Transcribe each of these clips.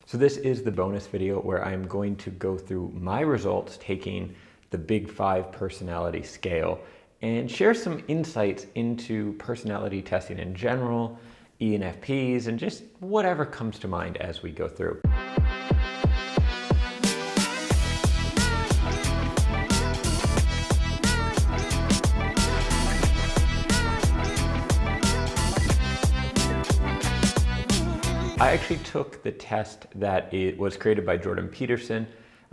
So this is the bonus video where I'm going to go through my results taking the Big 5 personality scale and share some insights into personality testing in general, ENFPs, and just whatever comes to mind as we go through. I actually took the test that was created by Jordan Peterson.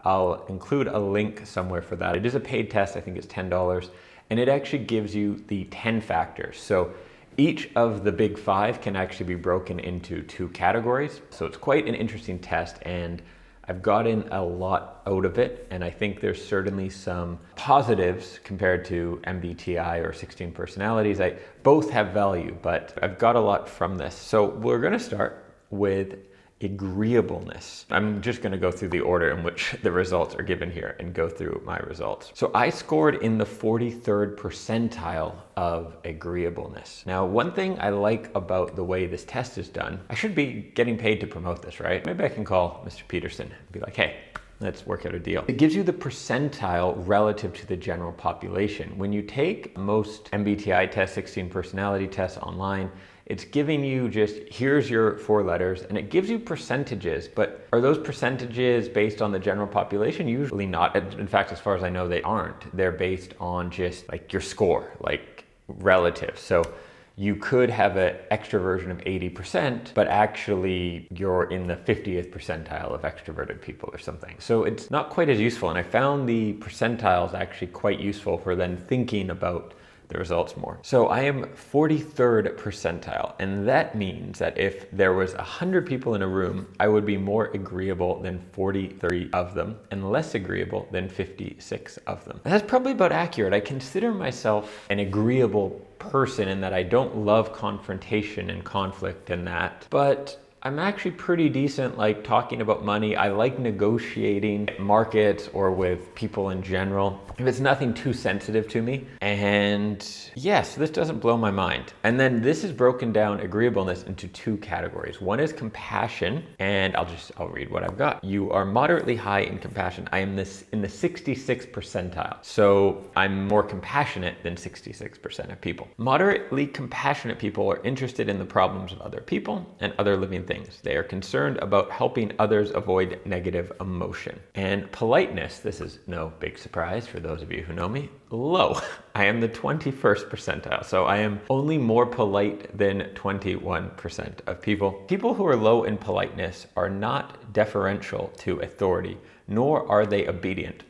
I'll include a link somewhere for that. It is a paid test, I think it's $10, and it actually gives you the 10 factors. So each of the Big 5 can actually be broken into 2 categories. So it's quite an interesting test, and I've gotten a lot out of it, and I think there's certainly some positives compared to MBTI or 16 personalities. Both have value, but I've got a lot from this. So we're gonna start with agreeableness. I'm just going to go through the order in which the results are given here and go through my results. So I scored in the 43rd percentile of agreeableness. Now, one thing I like about the way this test is done, I should be getting paid to promote this, right? Maybe I can call Mr. Peterson and be like, hey, let's work out a deal. It gives you the percentile relative to the general population. When you take most MBTI tests, 16 personality tests online, it's giving you just, here's your 4 letters, and it gives you percentages, but are those percentages based on the general population? Usually not. In fact, as far as I know, they aren't. They're based on just like your score, like relative. So you could have an extroversion of 80%, but actually you're in the 50th percentile of extroverted people or something. So it's not quite as useful, and I found the percentiles actually quite useful for then thinking about the results more. So I am 43rd percentile, and that means that if there was 100 people in a room, I would be more agreeable than 43 of them and less agreeable than 56 of them. And that's probably about accurate. I consider myself an agreeable person in that I don't love confrontation and conflict and that, but I'm actually pretty decent like talking about money. I like negotiating markets or with people in general if it's nothing too sensitive to me. And yes, this doesn't blow my mind. And then this is broken down, agreeableness, into 2 categories. One is compassion, and I'll read what I've got. You are moderately high in compassion. I am in the 66th percentile. So I'm more compassionate than 66% of people. Moderately compassionate people are interested in the problems of other people and other living things. They are concerned about helping others avoid negative emotion. And politeness, this is no big surprise for those of you who know me, low. I am the 21st percentile, so I am only more polite than 21% of people. People who are low in politeness are not deferential to authority, nor are they obedient.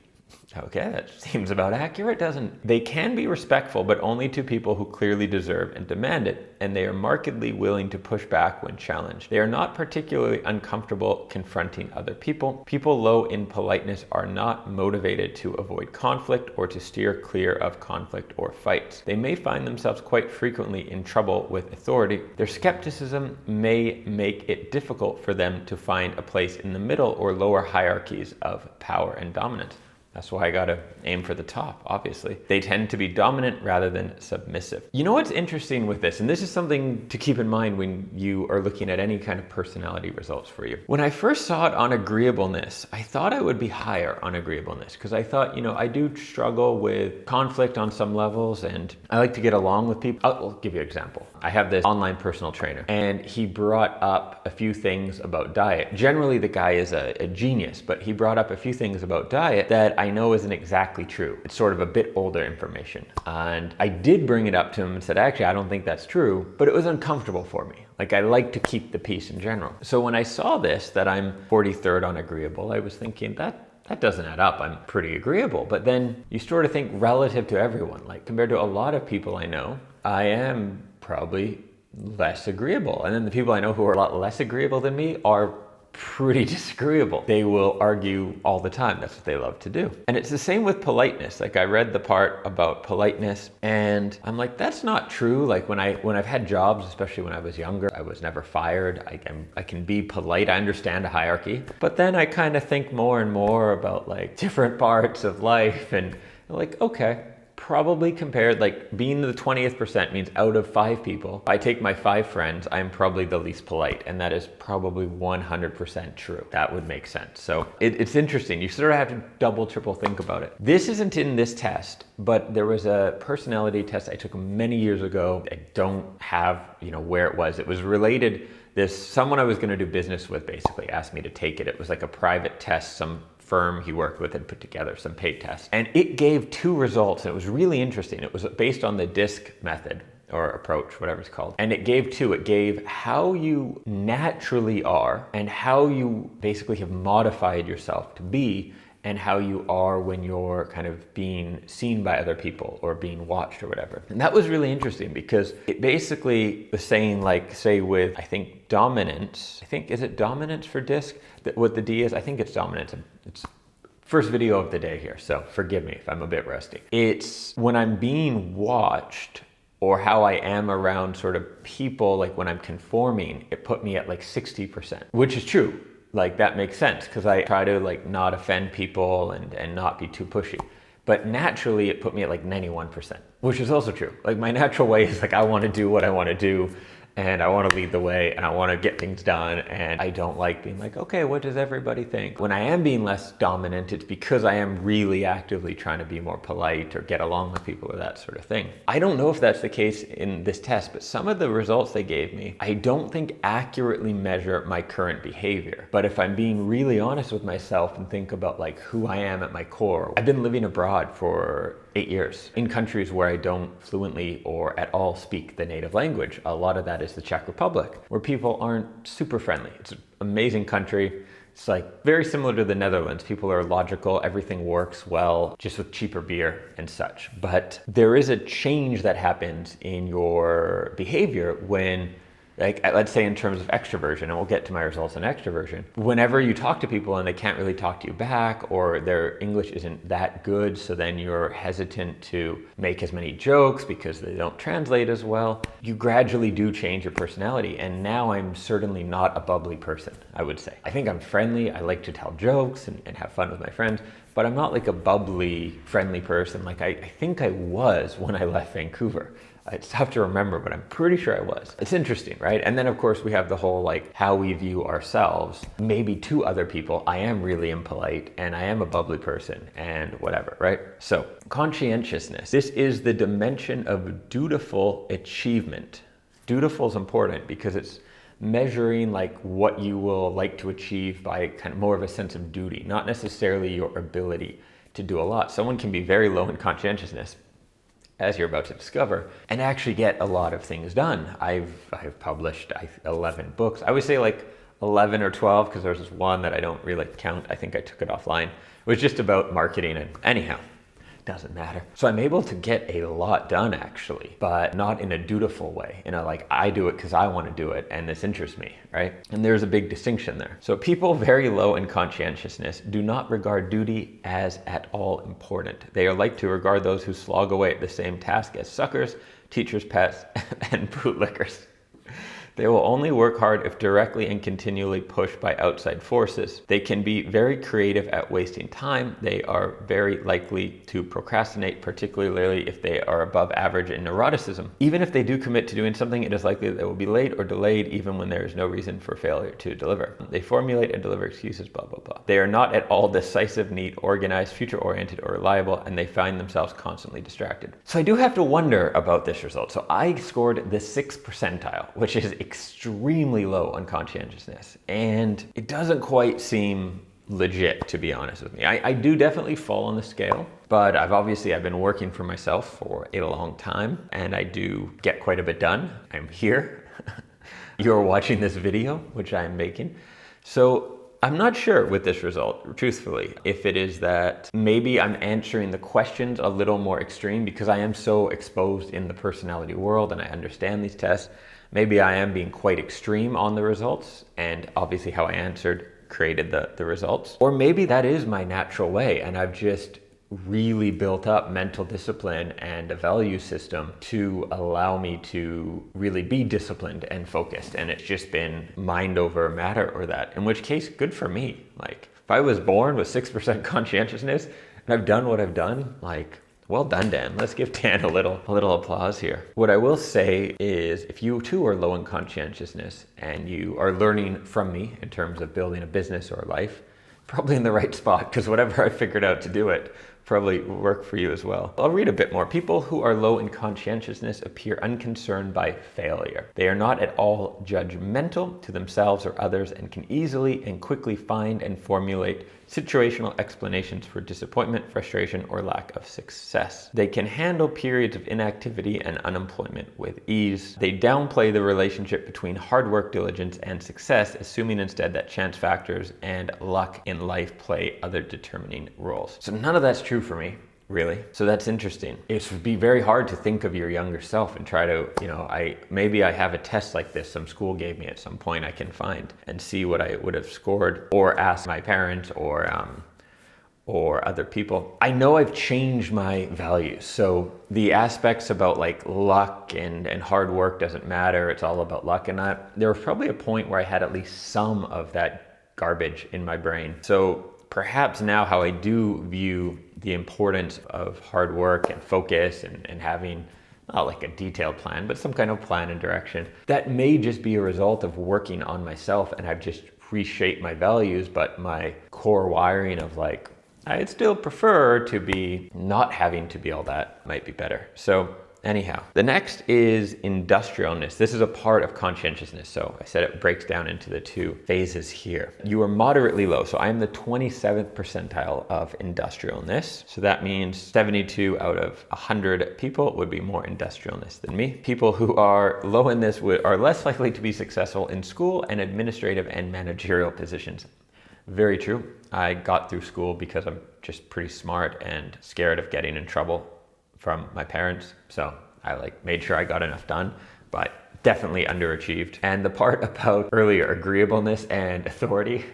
Okay, that seems about accurate, doesn't it? They can be respectful, but only to people who clearly deserve and demand it, and they are markedly willing to push back when challenged. They are not particularly uncomfortable confronting other people. People low in politeness are not motivated to avoid conflict or to steer clear of conflict or fights. They may find themselves quite frequently in trouble with authority. Their skepticism may make it difficult for them to find a place in the middle or lower hierarchies of power and dominance. That's why I gotta aim for the top, obviously. They tend to be dominant rather than submissive. You know what's interesting with this, and this is something to keep in mind when you are looking at any kind of personality results for you. When I first saw it on agreeableness, I thought I would be higher on agreeableness because I thought, I do struggle with conflict on some levels and I like to get along with people. I'll give you an example. I have this online personal trainer and he brought up a few things about diet. Generally, the guy is a genius, but he brought up a few things about diet that I know isn't exactly true. It's sort of a bit older information. And I did bring it up to him and said, actually, I don't think that's true, but it was uncomfortable for me. Like, I like to keep the peace in general. So when I saw this, that I'm 43rd on agreeable, I was thinking that doesn't add up. I'm pretty agreeable. But then you sort of think relative to everyone, like compared to a lot of people I know, I am probably less agreeable. And then the people I know who are a lot less agreeable than me are pretty disagreeable. They will argue all the time. That's what they love to do. And it's the same with politeness. Like, I read the part about politeness and I'm like, that's not true. Like when I've had jobs, especially when I was younger, I was never fired. I can be polite. I understand a hierarchy. But then I kind of think more and more about like different parts of life and like, okay, probably compared, like being the 20th percent means out of 5 people, if I take my 5 friends, I'm probably the least polite. And that is probably 100% true. That would make sense. So it's interesting. You sort of have to double, triple think about it. This isn't in this test, but there was a personality test I took many years ago. I don't have, where it was. It was related. Someone I was going to do business with basically asked me to take it. It was like a private test. Some firm he worked with had put together some paid tests. And it gave 2 results. And it was really interesting. It was based on the DISC method or approach, whatever it's called. And it gave 2. It gave how you naturally are and how you basically have modified yourself to be, and how you are when you're kind of being seen by other people or being watched or whatever. And that was really interesting because it basically was saying, like, say with, I think, dominance, is it dominance for DISC? What the D is, I think it's dominance. It's first video of the day here, so forgive me if I'm a bit rusty. It's when I'm being watched, or how I am around sort of people, like when I'm conforming, it put me at like 60%, which is true. Like that makes sense because I try to like not offend people and not be too pushy. But naturally it put me at like 91%, which is also true. Like my natural way is like I want to do what I want to do, and I want to lead the way, and I want to get things done, and I don't like being like, okay, what does everybody think? When I am being less dominant, it's because I am really actively trying to be more polite or get along with people or that sort of thing. I don't know if that's the case in this test, but some of the results they gave me, I don't think accurately measure my current behavior. But if I'm being really honest with myself and think about like who I am at my core, I've been living abroad for 8 years in countries where I don't fluently or at all speak the native language. A lot of that is the Czech Republic, where people aren't super friendly. It's an amazing country. It's like very similar to the Netherlands. People are logical, everything works well, just with cheaper beer and such. But there is a change that happens in your behavior when, like, let's say in terms of extroversion, and we'll get to my results on extroversion. Whenever you talk to people and they can't really talk to you back, or their English isn't that good, so then you're hesitant to make as many jokes because they don't translate as well, you gradually do change your personality. And now I'm certainly not a bubbly person, I would say. I think I'm friendly, I like to tell jokes and have fun with my friends, but I'm not like a bubbly, friendly person like I think I was when I left Vancouver. It's tough to remember, but I'm pretty sure I was. It's interesting, right? And then of course we have the whole like how we view ourselves. Maybe to other people, I am really impolite and I am a bubbly person and whatever, right? So conscientiousness, this is the dimension of dutiful achievement. Dutiful is important because it's measuring like what you will like to achieve by kind of more of a sense of duty, not necessarily your ability to do a lot. Someone can be very low in conscientiousness, as you're about to discover, and actually get a lot of things done. I've published 11 books. I would say like 11 or 12 because there's this one that I don't really count. I think I took it offline. It was just about marketing, and anyhow, doesn't matter. So I'm able to get a lot done actually, but not in a dutiful way. Like I do it because I want to do it and this interests me, right? And there's a big distinction there. So people very low in conscientiousness do not regard duty as at all important. They are like to regard those who slog away at the same task as suckers, teachers' pets, and bootlickers. They will only work hard if directly and continually pushed by outside forces. They can be very creative at wasting time. They are very likely to procrastinate, particularly if they are above average in neuroticism. Even if they do commit to doing something, it is likely that they will be late or delayed even when there is no reason for failure to deliver. They formulate and deliver excuses, blah, blah, blah. They are not at all decisive, neat, organized, future-oriented, or reliable, and they find themselves constantly distracted. So I do have to wonder about this result. So I scored the 6th percentile, which is extremely low on conscientiousness, and it doesn't quite seem legit, to be honest with me. I do definitely fall on the scale, but I've been working for myself for a long time, and I do get quite a bit done. I'm here. You're watching this video, which I'm making. So I'm not sure with this result, truthfully, if it is that maybe I'm answering the questions a little more extreme because I am so exposed in the personality world and I understand these tests. Maybe I am being quite extreme on the results, and obviously how I answered created the results. Or maybe that is my natural way and I've just really built up mental discipline and a value system to allow me to really be disciplined and focused, and it's just been mind over matter, or that, in which case, good for me. Like if I was born with 6% conscientiousness and I've done what I've done, like Well done, Dan. Let's give Dan a little applause here. What I will say is if you too are low in conscientiousness and you are learning from me in terms of building a business or a life, probably in the right spot, because whatever I figured out to do it probably work for you as well. I'll read a bit more. People who are low in conscientiousness appear unconcerned by failure. They are not at all judgmental to themselves or others and can easily and quickly find and formulate situational explanations for disappointment, frustration, or lack of success. They can handle periods of inactivity and unemployment with ease. They downplay the relationship between hard work, diligence, and success, assuming instead that chance factors and luck in life play other determining roles. So none of that's true for me, really. So that's interesting. It would be very hard to think of your younger self and try to, maybe I have a test like this some school gave me at some point I can find and see what I would have scored, or ask my parents or other people. I know I've changed my values. So the aspects about like luck and hard work doesn't matter. It's all about luck and that. There was probably a point where I had at least some of that garbage in my brain. So perhaps now how I do view the importance of hard work and focus and having not like a detailed plan, but some kind of plan and direction, that may just be a result of working on myself, and I've just reshaped my values, but my core wiring of like, I'd still prefer to be not having to be all that might be better. So anyhow, the next is industriousness. This is a part of conscientiousness. So I said it breaks down into the two phases here. You are moderately low. So I'm the 27th percentile of industriousness. So that means 72 out of 100 people would be more industriousness than me. People who are low in this are less likely to be successful in school and administrative and managerial positions. Very true. I got through school because I'm just pretty smart and scared of getting in trouble from my parents. So I made sure I got enough done, but definitely underachieved. And the part about earlier agreeableness and authority,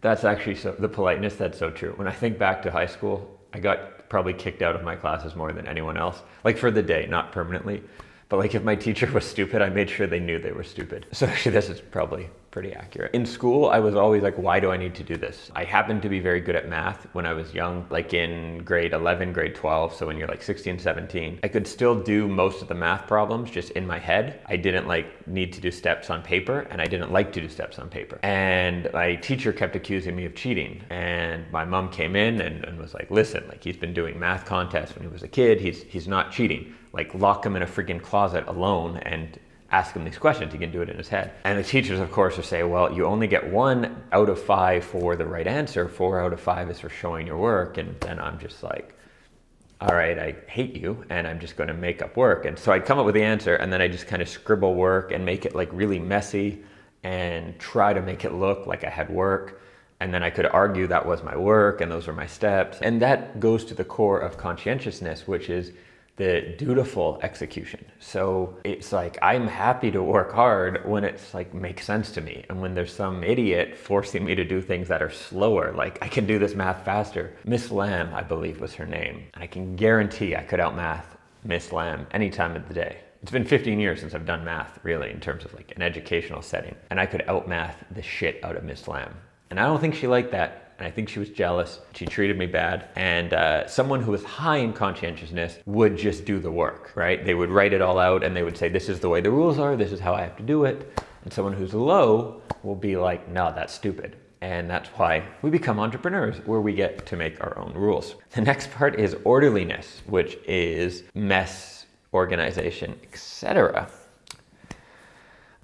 that's actually the politeness, that's so true. When I think back to high school, I got probably kicked out of my classes more than anyone else, for the day, not permanently. But if my teacher was stupid, I made sure they knew they were stupid. So actually this is probably pretty accurate. In school, I was always why do I need to do this? I happened to be very good at math when I was young, in grade 11, grade 12. So when you're 16, 17, I could still do most of the math problems just in my head. I didn't need to do steps on paper, and I didn't like to do steps on paper. And my teacher kept accusing me of cheating. And my mom came in and was like, listen, he's been doing math contests when he was a kid. He's not cheating. Lock him in a freaking closet alone and ask him these questions. He can do it in his head. And the teachers, of course, will say, well, you only get 1 out of 5 for the right answer. 4 out of 5 is for showing your work. And then I'm just all right, I hate you, and I'm just going to make up work. And so I'd come up with the answer, and then I just kind of scribble work and make it really messy and try to make it look like I had work. And then I could argue that was my work and those were my steps. And that goes to the core of conscientiousness, which is the dutiful execution. So it's I'm happy to work hard when it's makes sense to me. And when there's some idiot forcing me to do things that are slower, I can do this math faster. Miss Lamb, I believe was her name. And I can guarantee I could outmath Miss Lamb any time of the day. It's been 15 years since I've done math, really, in terms of an educational setting. And I could outmath the shit out of Miss Lamb. And I don't think she liked that. And I think she was jealous. She treated me bad. And someone who was high in conscientiousness would just do the work, right? They would write it all out and they would say, this is the way the rules are. This is how I have to do it. And someone who's low will be like, no, that's stupid. And that's why we become entrepreneurs, where we get to make our own rules. The next part is orderliness, which is mess, organization, etc.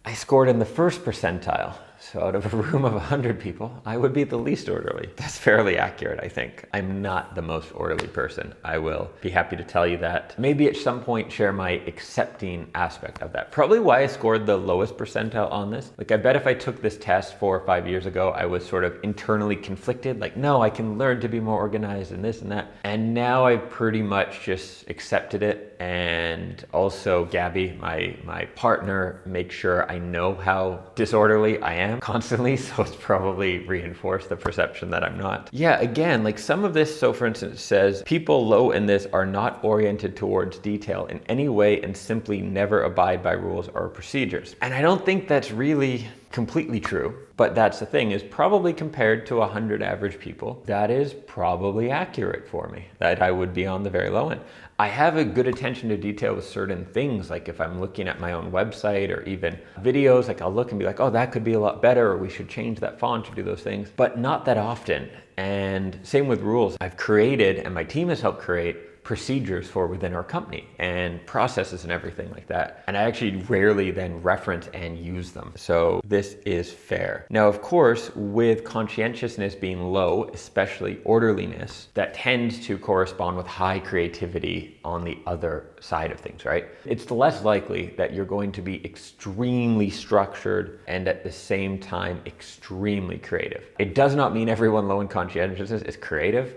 I scored in the first percentile. So out of a room of 100 people, I would be the least orderly. That's fairly accurate, I think. I'm not the most orderly person. I will be happy to tell you that. Maybe at some point share my accepting aspect of that. Probably why I scored the lowest percentile on this. I bet if I took this test 4 or 5 years ago, I was sort of internally conflicted. No, I can learn to be more organized and this and that. And now I've pretty much just accepted it. And also Gabby, my partner, makes sure I know how disorderly I am constantly, so it's probably reinforced the perception that I'm not. Yeah, again, some of this, so for instance, it says people low in this are not oriented towards detail in any way and simply never abide by rules or procedures. And I don't think that's really completely true, but that's the thing, is probably compared to 100 average people, that is probably accurate for me, that I would be on the very low end. I have a good attention to detail with certain things, like if I'm looking at my own website or even videos, like I'll look and be like, oh, that could be a lot better, or we should change that font or do those things, but not that often. And same with rules. I've created, and my team has helped create, procedures for within our company and processes and everything like that. And I actually rarely then reference and use them. So this is fair. Now, of course, with conscientiousness being low, especially orderliness, that tends to correspond with high creativity on the other side of things, right? It's less likely that you're going to be extremely structured and at the same time extremely creative. It does not mean everyone low in conscientiousness is creative.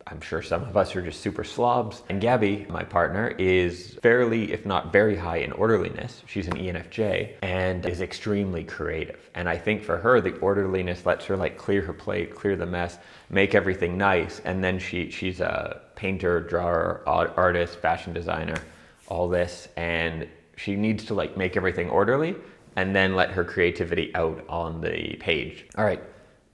I'm sure some of us are just super slobs. And Gabby, my partner, is fairly, if not very high in orderliness. She's an ENFJ and is extremely creative. And I think for her, the orderliness lets her like clear her plate, clear the mess, make everything nice. And then she's a painter, drawer, artist, fashion designer, all this. And she needs to like make everything orderly and then let her creativity out on the page. All right.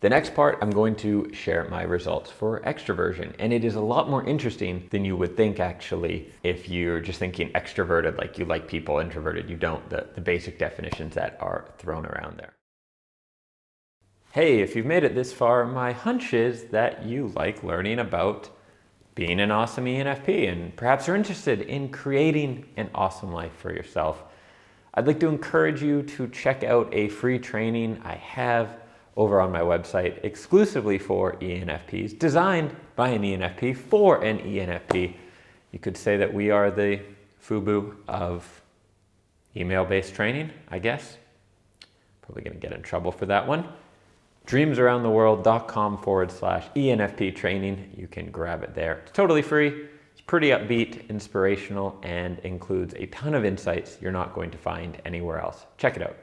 The next part, I'm going to share my results for extroversion. And it is a lot more interesting than you would think, actually, if you're just thinking extroverted, like you like people, introverted, you don't, the basic definitions that are thrown around there. Hey, if you've made it this far, my hunch is that you like learning about being an awesome ENFP and perhaps are interested in creating an awesome life for yourself. I'd like to encourage you to check out a free training I have over on my website exclusively for ENFPs, designed by an ENFP for an ENFP. You could say that we are the FUBU of email-based training, I guess. Probably gonna get in trouble for that one. dreamsaroundtheworld.com/ENFP training. You can grab it there. It's totally free. It's pretty upbeat, inspirational, and includes a ton of insights you're not going to find anywhere else. Check it out.